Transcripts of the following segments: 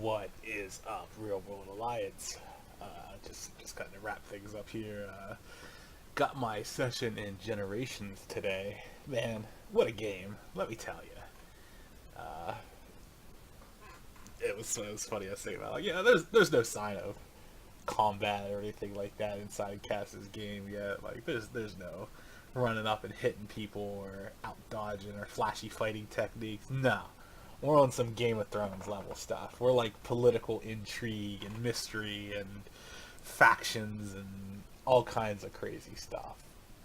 What is up, Real World Alliance? Just kind of wrap things up here. Got my session in Generations today. Man, what a game! Let me tell you. Uh, it was funny. I was thinking about like, yeah, there's no sign of combat or anything like that inside Cass's game yet. Like there's no running up and hitting people or out dodging or flashy fighting techniques. No. We're on some Game of Thrones level stuff. We're like political intrigue and mystery and factions and all kinds of crazy stuff,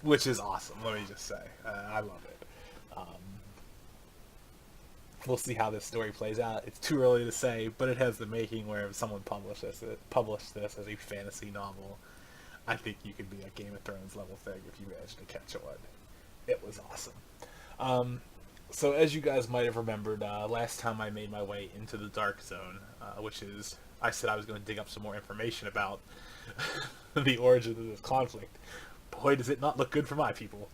which is awesome. Let me just say, I love it. Um, we'll see how this story plays out. It's too early to say, but it has the making where if someone published this as a fantasy novel, I think you could be a Game of Thrones level thing if you managed to catch one. It was awesome. So as you guys might have remembered, last time I made my way into the Dark Zone, which is, I said I was going to dig up some more information about the origin of this conflict. Boy, does it not look good for my people.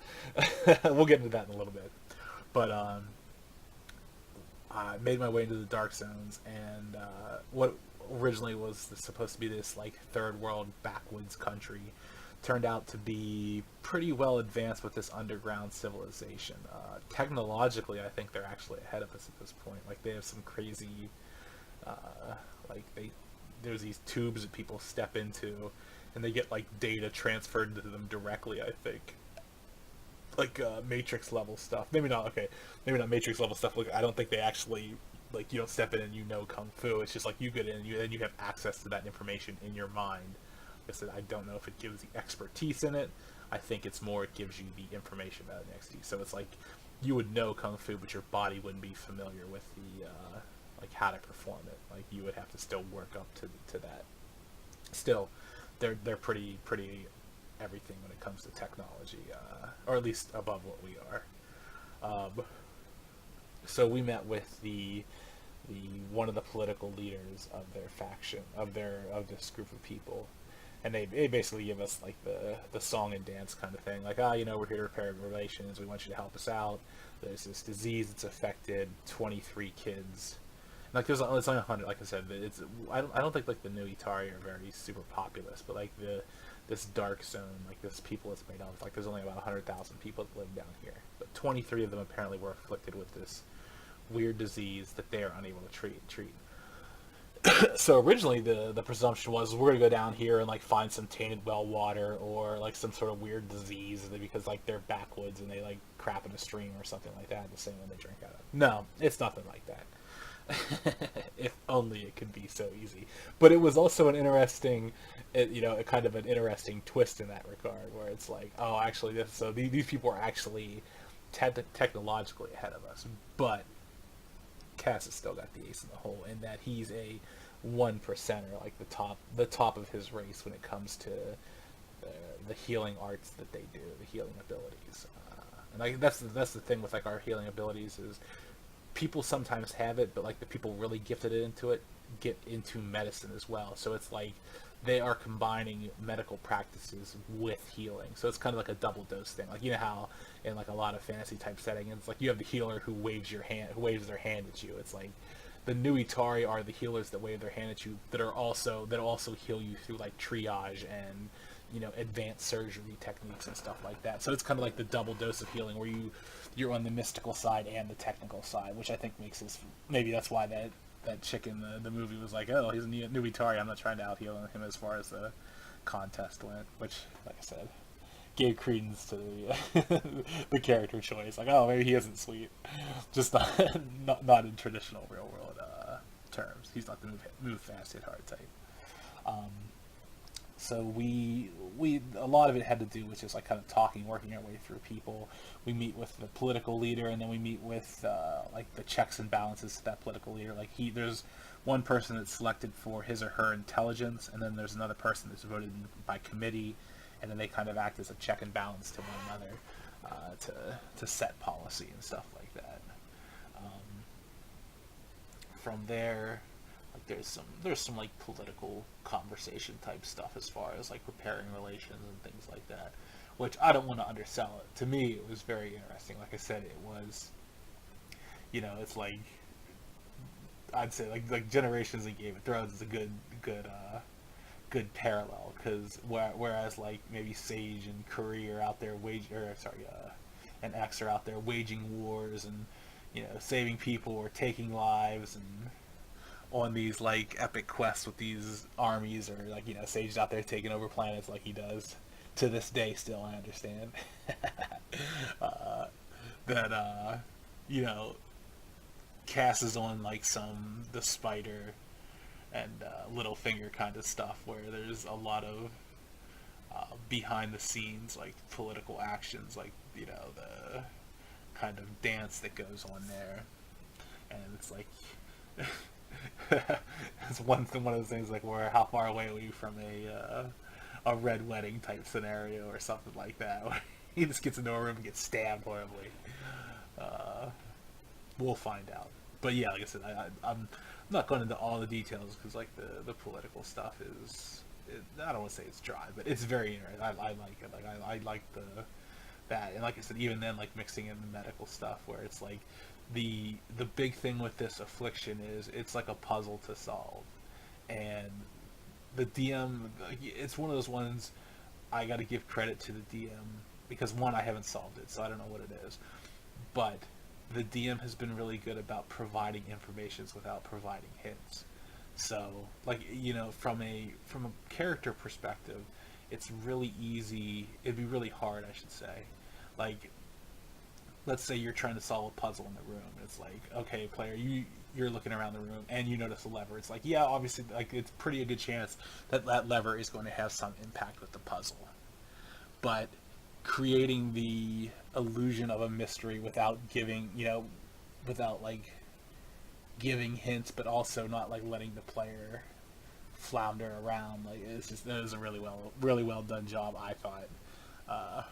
We'll get into that in a little bit. But I made my way into the Dark Zones, and what originally was supposed to be this like third world backwoods country turned out to be pretty well advanced with this underground civilization. Technologically, I think they're actually ahead of us at this point. Like they have some crazy, like there's these tubes that people step into, and they get like data transferred to them directly. I think, like Matrix level stuff. Maybe not. Okay, maybe not Matrix level stuff. Like I don't think they actually like you don't step in and you know kung fu. It's just like you get in, and you have access to that information in your mind. I said I don't know if it gives the expertise in it. I think it's more it gives you the information about NXT. So it's like you would know kung fu, but your body wouldn't be familiar with the like how to perform it. Like you would have to still work up to that. Still, they're pretty everything when it comes to technology, or at least above what we are. So we met with the one of the political leaders of their faction of this group of people. And they basically give us like the song and dance kind of thing, like we're here to repair relations. We want you to help us out. There's this disease that's affected 23 kids. Like it's only 100. Like I said, I don't think like the new Itari are very super populous, but like this dark zone, like this people it's made of, like there's only about 100,000 people that live down here, but 23 of them apparently were afflicted with this weird disease that they are unable to treat. So originally the presumption was we're gonna go down here and like find some tainted well water or like some sort of weird disease because like they're backwoods and they like crap in a stream or something like that, the same one they drink out of. No, it's nothing like that. If only it could be so easy. But it was also an interesting, a kind of an interesting twist in that regard, where it's like, oh, actually, these people are actually technologically ahead of us, but Cass has still got the ace in the hole in that he's a 1%er, like the top of his race when it comes to the healing arts that they do, the healing abilities. And like that's the thing with like our healing abilities is people sometimes have it, but like the people really gifted into it get into medicine as well. So it's like they are combining medical practices with healing. So it's kind of like a double dose thing. Like how in like a lot of fantasy type settings, it's like you have the healer who waves their hand at you. It's like the new Itari are the healers that wave their hand at you that also heal you through like triage and advanced surgery techniques and stuff like that. So it's kind of like the double dose of healing where you're on the mystical side and the technical side, which I think makes this, maybe that's why that chick in the movie was like, oh, he's a new Itari, I'm not trying to out-heal him as far as the contest went, which, like I said, gave credence to the character choice. Like, oh, maybe he isn't sweet. Just not in traditional real-world terms. He's not the move fast, hit hard type. So we a lot of it had to do with just like kind of talking, working our way through people. We meet with the political leader, and then we meet with like the checks and balances to that political leader. Like there's one person that's selected for his or her intelligence, and then there's another person that's voted by committee, and then they kind of act as a check and balance to one another to set policy and stuff like that. From there, there's some like political conversation type stuff as far as like repairing relations and things like that, which I don't want to undersell it. To me, it was very interesting. Like I said, it was, it's like I'd say like Generations of Game of Thrones is a good parallel, because whereas like maybe Sage and Curry are out there and X are out there waging wars and saving people or taking lives and on these like epic quests with these armies, or like Sage's out there taking over planets like he does to this day still. I understand uh, that you know Cass is on like some the Spider and Littlefinger kind of stuff, where there's a lot of behind the scenes like political actions, like the kind of dance that goes on there, and it's like it's one of those things like where how far away are you from a red wedding type scenario or something like that, where he just gets into a room and gets stabbed horribly. Uh, we'll find out. But yeah, like I said, I'm not going into all the details because like the political stuff is, I don't want to say it's dry, but it's very interesting. I like it. Like I like that, and like I said, even then, like mixing in the medical stuff, where it's like the big thing with this affliction is it's like a puzzle to solve, and the DM, it's one of those ones I got to give credit to the DM, because one, I haven't solved it, so I don't know what it is, but the DM has been really good about providing informations without providing hints. So, like from a character perspective, it's really easy. It'd be really hard, I should say. Like, let's say you're trying to solve a puzzle in the room. It's like, okay, player, you're looking around the room and you notice a lever. It's like, yeah, obviously, like it's pretty a good chance that that lever is going to have some impact with the puzzle. But creating the illusion of a mystery without giving, without like giving hints, but also not like letting the player flounder around, like it was a really well done job, I thought, uh,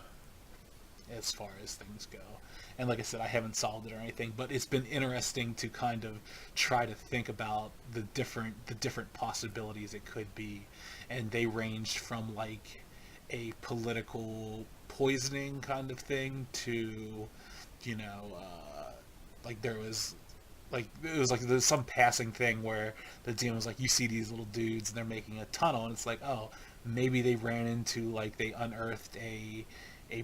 as far as things go. And like I said, I haven't solved it or anything, but it's been interesting to kind of try to think about the different possibilities it could be, and they ranged from like a political poisoning kind of thing to, like there was like it was like there's some passing thing where the DM was like, you see these little dudes and they're making a tunnel, and it's like, oh, maybe they ran into, like, they unearthed a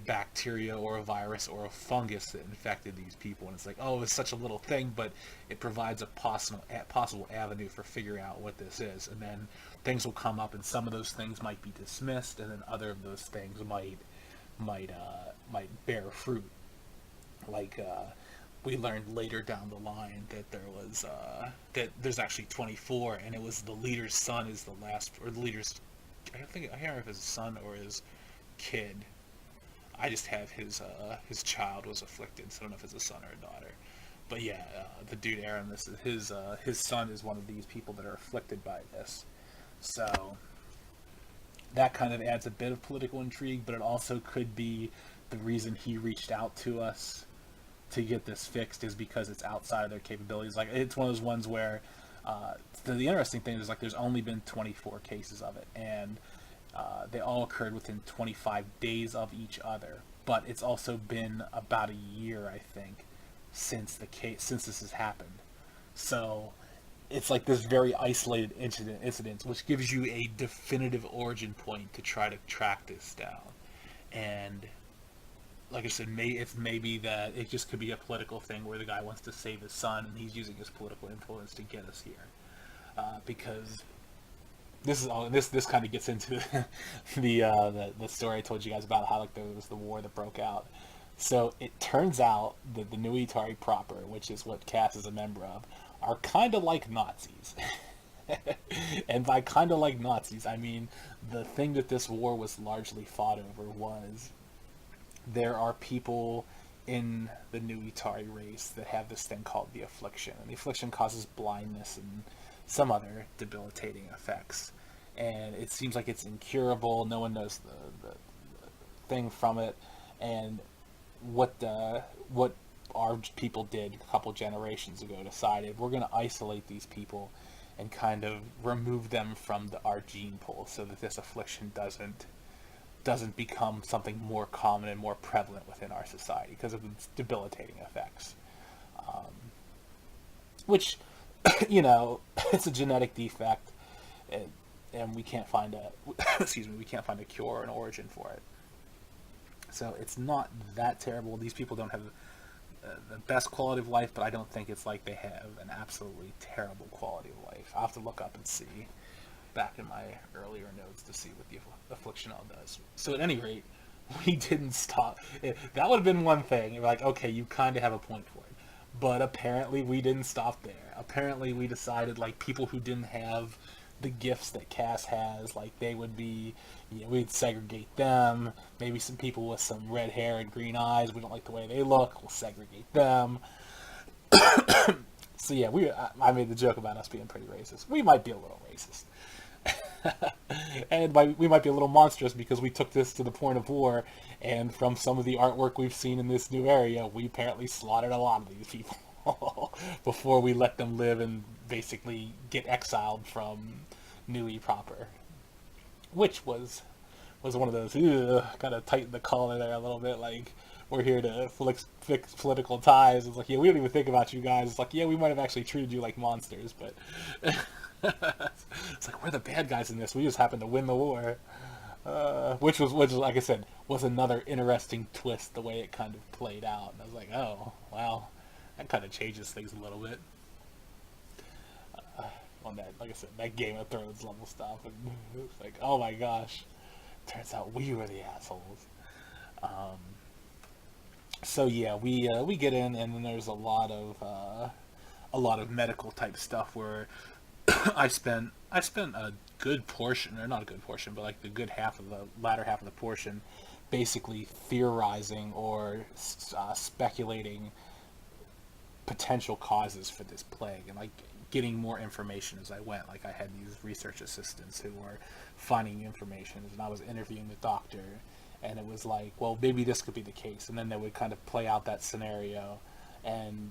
bacteria or a virus or a fungus that infected these people, and it's like, oh, it's such a little thing, but it provides a possible avenue for figuring out what this is, and then things will come up, and some of those things might be dismissed, and then other of those things might bear fruit. Like we learned later down the line that there was that there's actually 24, and it was the leader's son is the last, or the leader's, I can't remember if his son or his kid. I just have his child was afflicted, so I don't know if it's a son or a daughter. But yeah, the dude Aaron, this is his son is one of these people that are afflicted by this. So that kind of adds a bit of political intrigue, but it also could be the reason he reached out to us to get this fixed is because it's outside of their capabilities. Like, it's one of those ones where the interesting thing is, like, there's only been 24 cases of it, and they all occurred within 25 days of each other. But it's also been about a year, I think, since this has happened. So it's like this very isolated incident, which gives you a definitive origin point to try to track this down. And like I said, it's maybe that it just could be a political thing where the guy wants to save his son, and he's using his political influence to get us here. Because this is all. This kind of gets into the story I told you guys about, how like there was the war that broke out. So it turns out that the New Itari proper, which is what Cass is a member of, are kind of like Nazis. And by kind of like Nazis, I mean the thing that this war was largely fought over was there are people in the New Itari race that have this thing called the affliction, and the affliction causes blindness and some other debilitating effects, and it seems like it's incurable. No one knows the thing from it, and what our people did a couple generations ago decided we're going to isolate these people and kind of remove them from our gene pool so that this affliction doesn't become something more common and more prevalent within our society because of its debilitating effects. Which you know, it's a genetic defect, and, and we can't find a excuse me, we can't find a cure or an origin for it. So it's not that terrible. These people don't have the best quality of life, but I don't think it's like they have an absolutely terrible quality of life. I'll have to look up and see back in my earlier notes to see what the affliction all does. So at any rate, we didn't stop. That would have been one thing. You're like, okay, you kind of have a point for it. But apparently we didn't stop there. Apparently we decided, like, people who didn't have the gifts that Cass has, like, they would be, we'd segregate them. Maybe some people with some red hair and green eyes, we don't like the way they look, we'll segregate them. So yeah, I made the joke about us being pretty racist. We might be a little racist. And we might be a little monstrous because we took this to the point of war, and from some of the artwork we've seen in this new area, we apparently slaughtered a lot of these people before we let them live and basically get exiled from Nui proper. Which was one of those, kind of tighten the collar there a little bit, like, we're here to fix political ties. It's like, yeah, we don't even think about you guys. It's like, yeah, we might have actually treated you like monsters, but it's like, we're the bad guys in this. We just happened to win the war. Which was, like I said, was another interesting twist, the way it kind of played out. And I was like, oh, wow, that kind of changes things a little bit. On that, like I said, that Game of Thrones level stuff. And it's like, oh my gosh, turns out we were the assholes. So yeah, we get in, and then there's a lot of medical type stuff where I spent a good portion, or not a good portion, but like the good half of the latter half of the portion, basically theorizing or speculating potential causes for this plague, and like getting more information as I went. Like, I had these research assistants who were finding information, and I was interviewing the doctor, and it was like, well, maybe this could be the case, and then they would kind of play out that scenario and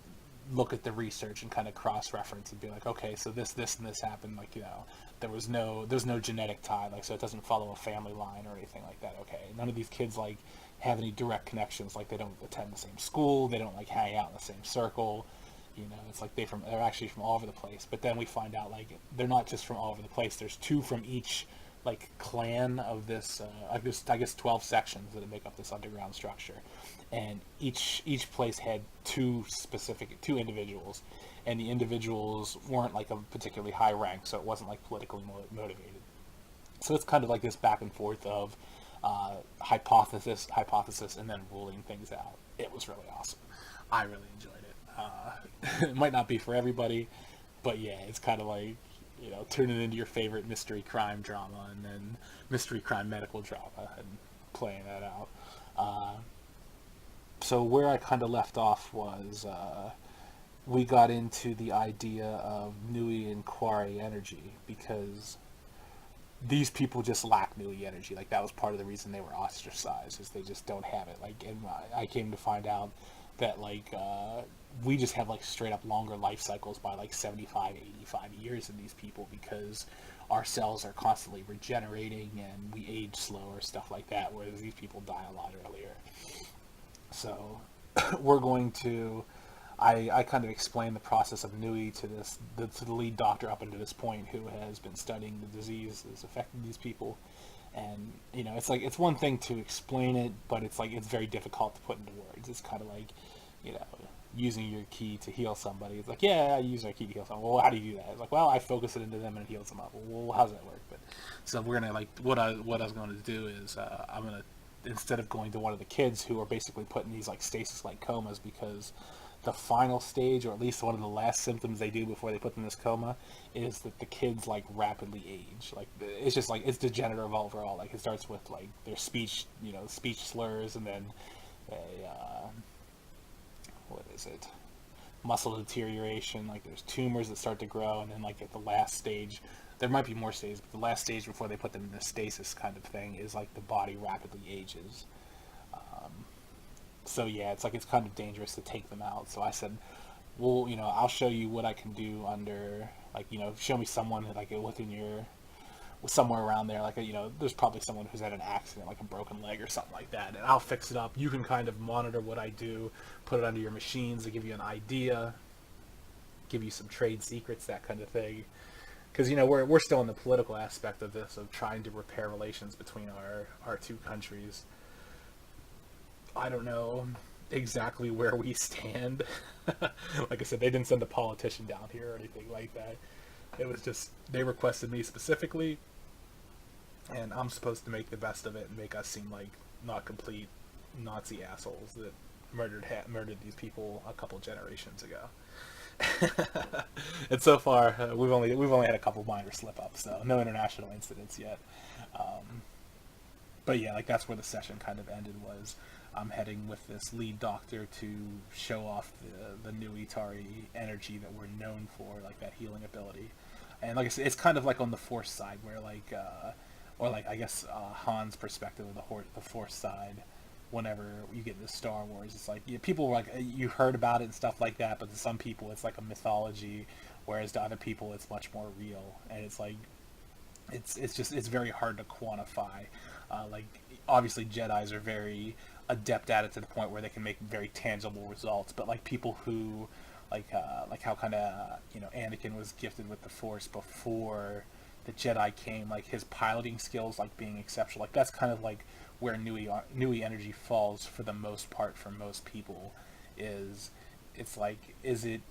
look at the research and kind of cross-reference and be like, okay, so this and this happened, like, there's no genetic tie, like, so it doesn't follow a family line or anything like that. Okay, none of these kids like have any direct connections, like they don't attend the same school, they don't like hang out in the same circle. It's like they're actually from all over the place. But then we find out, like, they're not just from all over the place. There's two from each, like, clan of this, I guess 12 sections that make up this underground structure. And each place had two individuals. And the individuals weren't, like, of particularly high rank, so it wasn't, like, politically motivated. So it's kind of like this back and forth of hypothesis, and then ruling things out. It was really awesome. I really enjoyed it. It might not be for everybody, but yeah, it's kind of like, turn it into your favorite mystery crime drama, and then mystery crime medical drama, and playing that out. So where I kind of left off was, we got into the idea of Nui and Quarry energy, because these people just lack Nui energy. Like, that was part of the reason they were ostracized, is they just don't have it. Like, and I came to find out that, like, we just have, like, straight up longer life cycles by, like, 75, 85 years in these people, because our cells are constantly regenerating and we age slower, stuff like that, whereas these people die a lot earlier. So we're going to, I kind of explained the process of Nui to the lead doctor up until this point, who has been studying the disease that's affecting these people. And, it's like, it's one thing to explain it, but it's like, it's very difficult to put into words. It's kind of like, using your key to heal somebody. It's like, yeah, I use my key to heal someone. Well, how do you do that? It's like, well, I focus it into them and it heals them up. Well, how does that work? But so we're gonna, like, what I was going to do is, I'm gonna, instead of going to one of the kids who are basically put in these, like, stasis-like comas, because the final stage, or at least one of the last symptoms they do before they put them in this coma, is that the kids, like, rapidly age. Like, it's just, like, it's degenerative overall. Like, it starts with, like, their speech, speech slurs, and then what is it? Muscle deterioration. Like, there's tumors that start to grow, and then, like, at the last stage, there might be more stages, but the last stage before they put them in the stasis kind of thing is, like, the body rapidly ages. So yeah, it's like, it's kind of dangerous to take them out. So I said, well, I'll show you what I can do under, like, show me someone, like, somewhere around there, like, there's probably someone who's had an accident, like a broken leg or something like that, and I'll fix it up. You can kind of monitor what I do, put it under your machines to give you an idea. give you some trade secrets, that kind of thing. Because we're still in the political aspect of this, of trying to repair relations between our two countries. I don't know exactly where we stand. Like I said, they didn't send a politician down here or anything like that. It was just they requested me specifically, and I'm supposed to make the best of it and make us seem like not complete Nazi assholes that murdered these people a couple generations ago. And so far, we've only had a couple minor slip ups, so no international incidents yet. But yeah, like that's where the session kind of ended. Was I'm heading with this lead doctor to show off the new Itari energy that we're known for, like that healing ability. And like I said, it's kind of like on the Force side, where like, or like I guess Han's perspective of the Force side. Whenever you get into Star Wars, it's like people like you heard about it and stuff like that, but to some people it's like a mythology, whereas to other people it's much more real. And it's like it's very hard to quantify. Like obviously Jedis are very adept at it to the point where they can make very tangible results, but like people who like how kind of Anakin was gifted with the Force before the Jedi came, like his piloting skills like being exceptional, like that's kind of like where Nui energy falls for the most part for most people. It's like, is it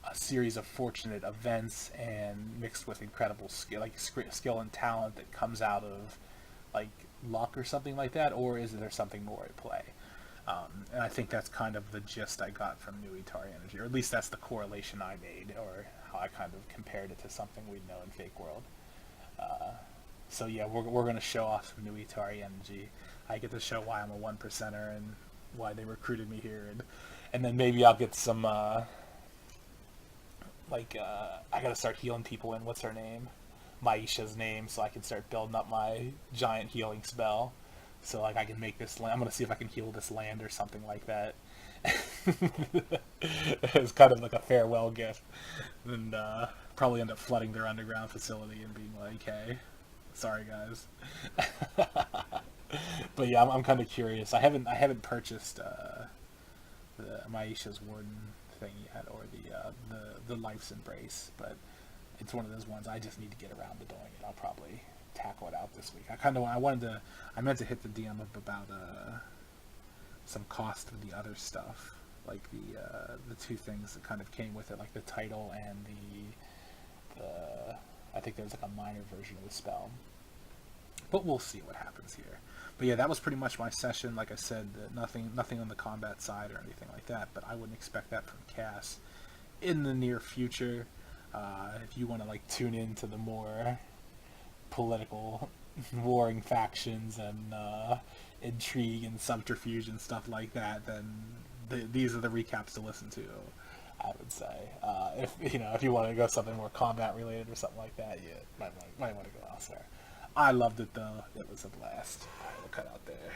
a series of fortunate events and mixed with incredible skill, like skill and talent that comes out of like luck or something like that, or is there something more at play? And I think that's kind of the gist I got from New Itari energy, or at least that's the correlation I made, or how I kind of compared it to something we know in Fake World. So yeah, we're going to show off some New Itari energy. I get to show why I'm a 1%er and why they recruited me here, and then maybe I'll get some I got to start healing people in what's her name, Maisha's name, so I can start building up my giant healing spell. So like I can make this land. I'm gonna see if I can heal this land or something like that. It's kind of like a farewell gift, and probably end up flooding their underground facility and being like, "Hey, sorry guys." But yeah, I'm kind of curious. I haven't purchased the Maisha's Warden thing yet, or the Life's Embrace, but it's one of those ones I just need to get around to doing it. I'll probably tackle it out this week. I meant to hit the DM up about some cost of the other stuff, like the two things that kind of came with it, like the title and the I think there was like a minor version of the spell. But we'll see what happens here. But yeah, that was pretty much my session. Like I said, nothing on the combat side or anything like that. But I wouldn't expect that from Cas in the near future. If you want to like tune into the more political warring factions and intrigue and subterfuge and stuff like that, then these are the recaps to listen to, I would say. If you want to go something more combat related or something like that, you might want to go elsewhere. I loved it though. It was a blast. All right, we'll cut out there.